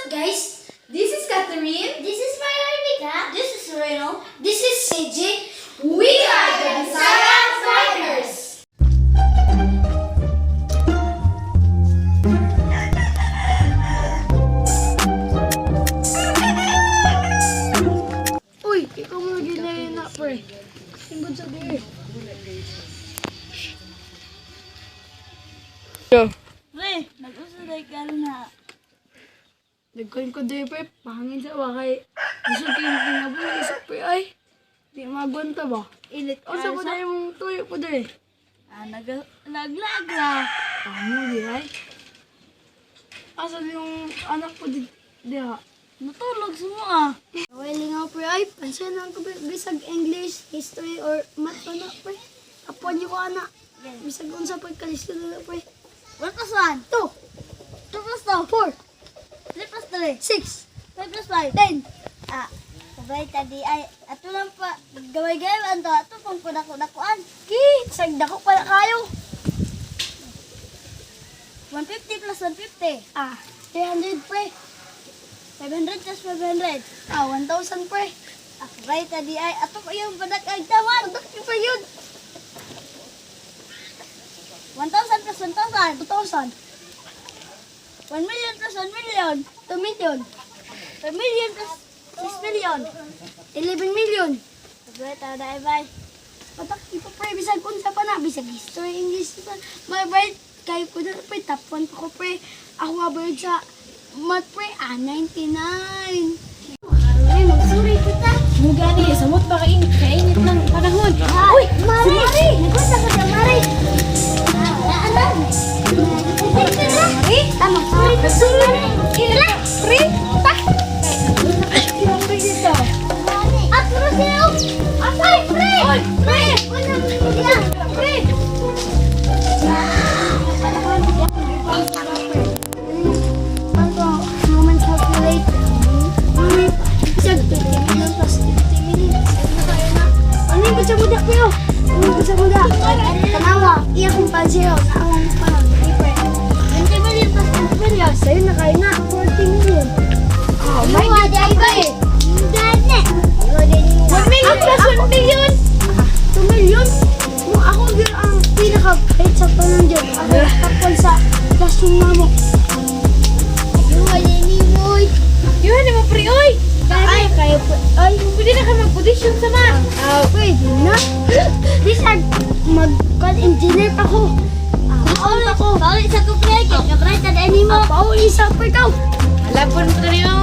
guys? This is Catherine. This is Maria. This is Reno. This is CJ. We are the Bisaya Fighters. Uy, ikaw mo ginayin na, pre. Tingkod sa diri. Pre, nag-usaday ka na. Nagkain ko diri, pre. Pahangin sa wakay. Gusto kayong pinabuli isa, pre. Ay, di magwanta ba? Init ka O sa ko sa... na yung tuyo ko diri. Naglag na. Tamo, di ay. Asa yung anak ko di ha? Natulog sa mga. Kawali nga, pre. Ay, pansya na ko, pre. Bisag English, history, or math pa na, pre. Apuan niyo ko, anak. Bisag unsa pa kalisto na, pre. 1 plus 1. 2, 2 plus 2. 4, 3 plus 3. 6, 5 plus 5. 10. Sabay tadi ay. Ato lang pa. Gaway-gaway to. Ato pang kudakuan. Ki, sagda ko pala kayo. 150 plus 150. 300, pre. 500 plus 500. 1,000, pre. Sabay tadi ay. Ato pa yung padag-ag taman. Bakit pa yun? 1,000 plus 1,000. 2,000. 1 million plus 1 million. 2 million. 1 million plus 6 million. 11 million. Sabay tadi ay bay. Patak, ipa pre, bisag unsa pa na. Bisag history, English pa. My bright, kayo ko na, pre. Top 1 pa ko, pre. Ako abroad sa math, pre. 99. Ay, magsuri kita. Mugani, samot ba kainit ng panahon? Uy, Mari! Nagpunta ka sa Mari. Naalam. Mari? Tama. Magsuri. Kira. Pre. Tak. Pre dito. At terus yun. Ay, pre! Pre! Pre! Moments of late. Bisag 20 million plus 50 million. Ano yung bisa muda ko yun? Ano yung bisa muda? Tanawa. Iya kong pansiyo. Naawang pa. Pre. 20 million plus 20 million. Sa'yo na kayo na. 40 million. Oh my God. Ay ba eh? Gane. 1 million plus 1 million. 2 million? Kung ako din ang pinaka-pait sa panandyan. Ako tapon sa classroom na mo. Yun, di mo pre, oy! Ay, kayo po. Ay, Pwede na ka mag-audition sa man. pwede na. Bisag, mag-engineer pa ko. Pauli pa ko. Pauli sa kuplay. Kabray tadi ay nimo. Pauli sa pa ikaw. Alapon mo rin mo.